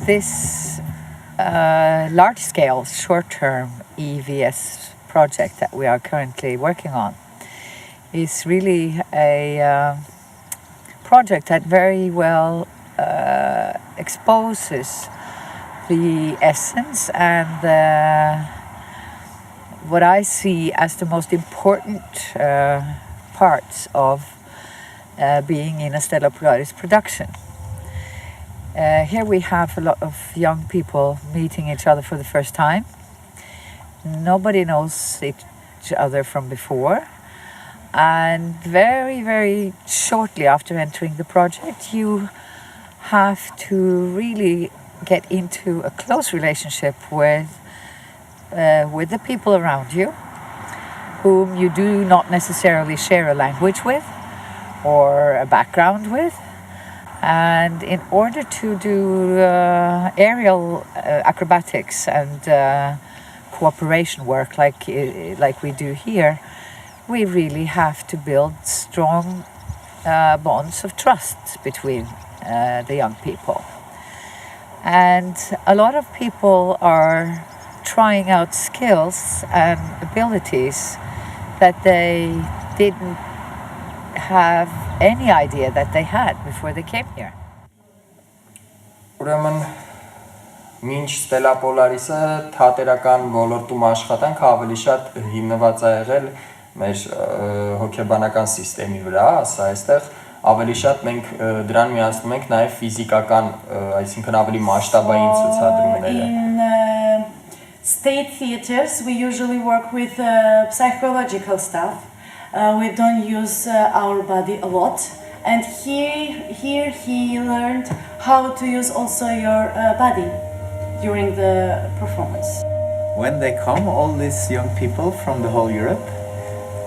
this large-scale, short-term EVS project that we are currently working on is really a project that very well exposes the essence and what I see as the most important parts of being in a Stella Polaris production. Here we have a lot of young people meeting each other for the first time. Nobody knows each other from before. And very, very shortly after entering the project, you have to really get into a close relationship with the people around you, whom you do not necessarily share a language with or a background with. And in order to do aerial acrobatics and cooperation work like we do here, we really have to build strong bonds of trust between the young people. And a lot of people are trying out skills and abilities that they didn't have any idea that they had before they came here. Ուրեմն մինչ Stella Polaris-ը թատերական ոլորտում աշխատանք ավելի շատ հիմնված է եղել մեր հոգեբանական համակարգի վրա, ասա այստեղ ավելի շատ մենք դրան միացնում ենք նաև ֆիզիկական, այսինքն ավելի մասշտաբային ցուցադրումները. State theaters, we usually work with psychological stuff. We don't use our body a lot. And here he learned how to use also your body during the performance. When they come, all these young people from the whole Europe,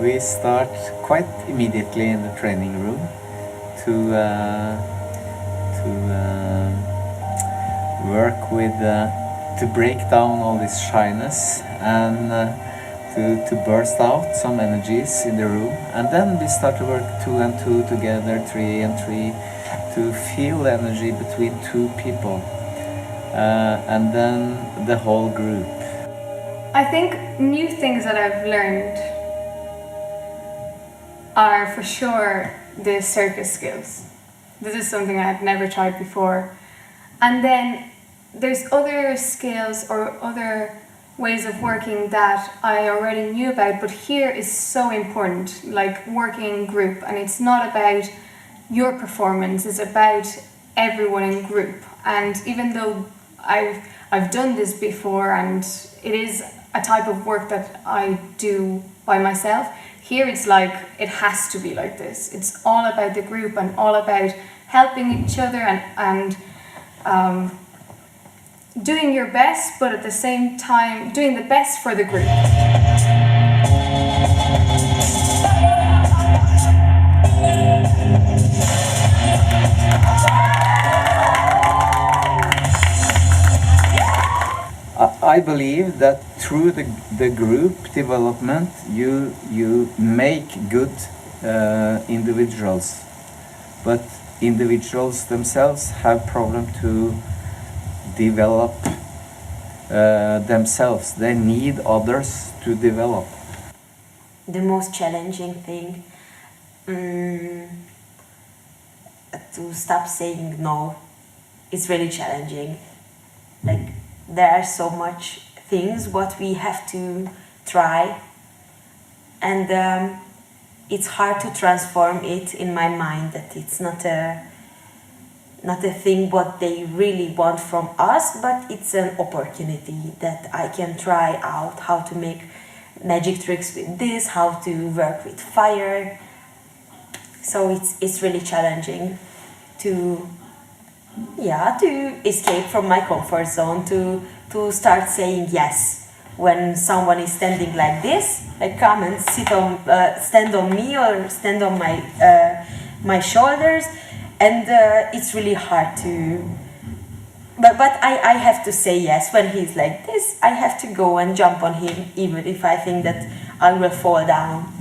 we start quite immediately in the training room to work with to break down all this shyness and to burst out some energies in the room, and then we start to work 2 and 2 together, 3 and 3, to feel energy between two people, and then the whole group. I think new things that I've learned are for sure the circus skills. This is something I had never tried before. And then there's other skills or other ways of working that I already knew about, but here is so important, like working in group. And it's not about your performance, it's about everyone in group. And even though I've done this before and it is a type of work that I do by myself, here it's like it has to be like this. It's all about the group and all about helping each other and doing your best, but at the same time doing the best for the group. I believe that through the group development you make good individuals, but individuals themselves have problem to develop themselves. They need others to develop. The most challenging thing to stop saying no. It's really challenging. Like, there are so much things what we have to try, and it's hard to transform it in my mind that it's not a thing what they really want from us, but it's an opportunity that I can try out how to make magic tricks with this, how to work with fire. So it's really challenging to escape from my comfort zone, to start saying yes when someone is standing like this, like come and stand on me or stand on my shoulders, and it's really hard to. But I have to say yes when he's like this. I have to go and jump on him, even if I think that I will fall down.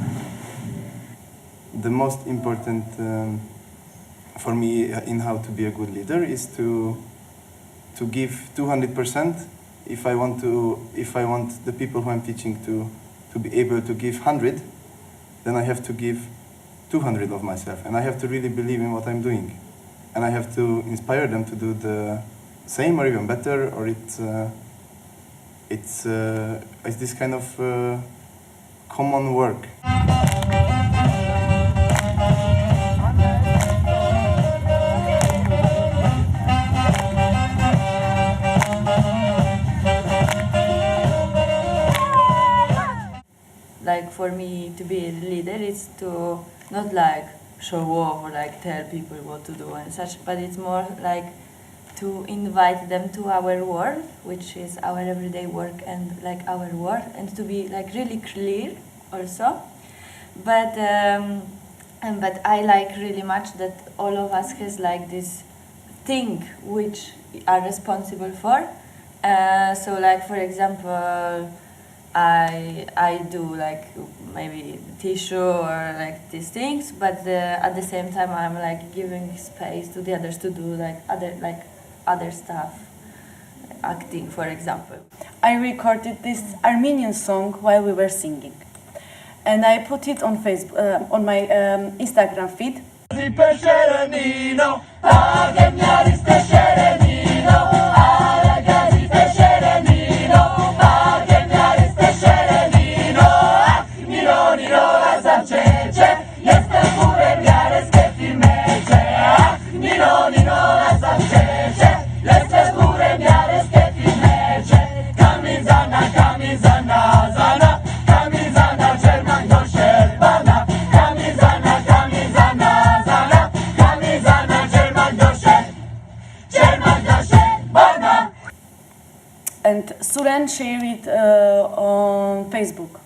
The most important for me in how to be a good leader is to to give 200%. If I want the people who I'm teaching to be able to give 100, then I have to give 200 of myself, and I have to really believe in what I'm doing, and I have to inspire them to do the same or even better, or it's this kind of common work. Like for me to be a leader is to not like show off or like tell people what to do and such, but it's more like to invite them to our world, which is our everyday work and like our world, and to be like really clear also. But I like really much that all of us has like this thing which are responsible for. So like for example, I do like maybe tissue or like these things, but at the same time I'm like giving space to the others to do like other stuff, acting for example. I recorded this Armenian song while we were singing, and I put it on Facebook, on my Instagram feed. And Suren shared it on Facebook.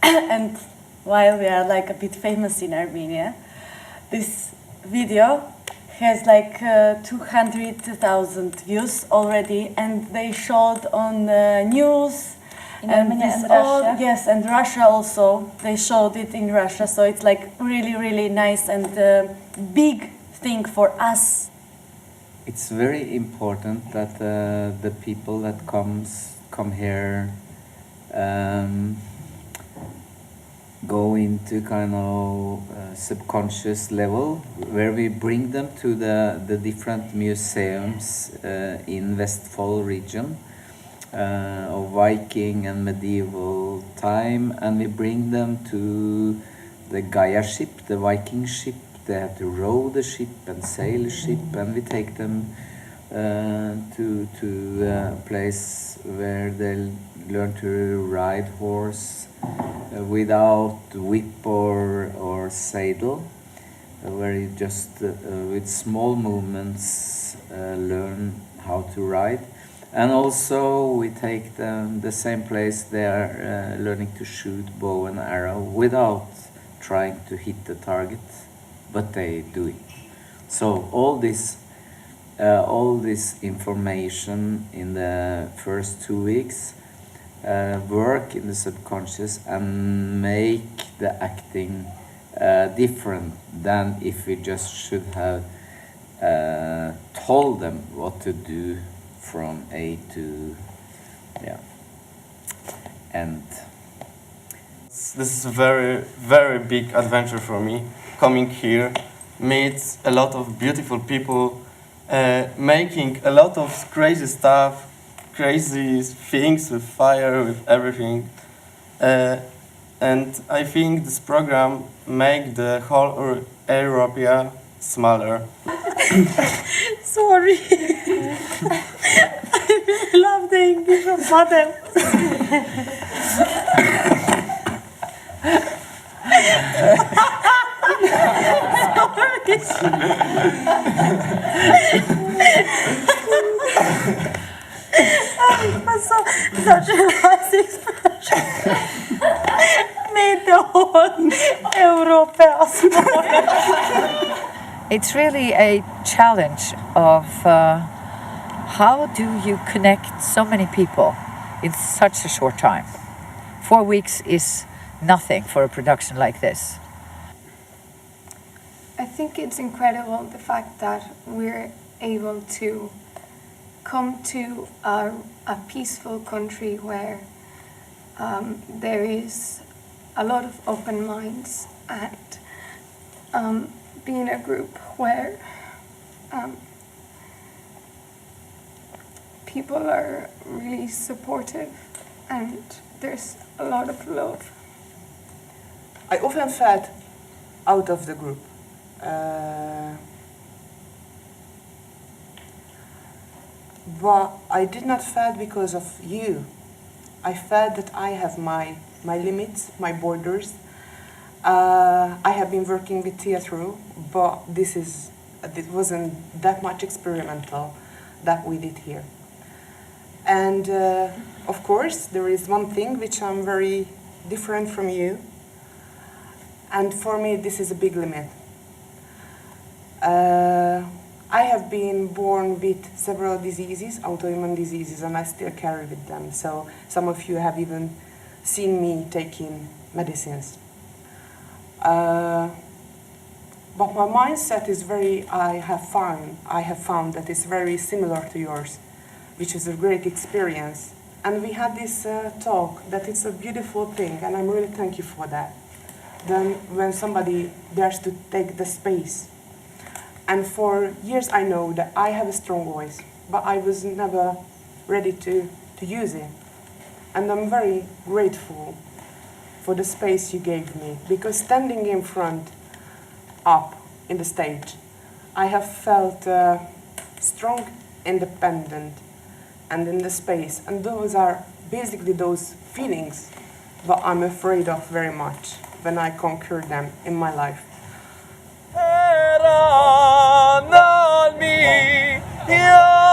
And while we are like a bit famous in Armenia, this video has like 200,000 views already, and they showed on the news. In Armenia and Russia? Yes, and Russia also. They showed it in Russia, so it's like really, really nice and big thing for us. It's very important that the people that come here go into kind of subconscious level, where we bring them to the different museums in Vestfold region of Viking and medieval time, and we bring them to the Gaia ship, the Viking ship. They have to row the ship and sail the ship, and we take them to a place where they learn to ride horse without whip or saddle, where you just with small movements learn how to ride. And also we take them the same place they are learning to shoot bow and arrow without trying to hit the target, but they do it. So all this information in the first 2 weeks work in the subconscious and make the acting different than if we just should have told them what to do from A to end. This is a very, very big adventure for me. Coming here, meet a lot of beautiful people, making a lot of crazy stuff, crazy things with fire, with everything. And I think this program make the whole area smaller. Sorry. I love the English of mother. It was such a nice expression. Made the whole Europa smaller. It's really a challenge of how do you connect so many people in such a short time. 4 weeks is nothing for a production like this. I think it's incredible the fact that we're able to come to a peaceful country where there is a lot of open minds, and be in a group where people are really supportive and there's a lot of love. I often felt out of the group. But I did not feel because of you. I felt that I have my limits, my borders. I have been working with theatre, but it wasn't that much experimental that we did here. And of course, there is one thing which I'm very different from you. And for me, this is a big limit. I have been born with several diseases, autoimmune diseases, and I still carry with them. So some of you have even seen me taking medicines. But my mindset is I have found that it's very similar to yours, which is a great experience. And we had this talk that it's a beautiful thing, and I'm really thank you for that. Then when somebody dares to take the space. And for years I know that I have a strong voice, but I was never ready to use it. And I'm very grateful for the space you gave me, because standing in front, up in the stage, I have felt strong, independent, and in the space. And those are basically those feelings that I'm afraid of very much when I conquer them in my life. Era nalmi ya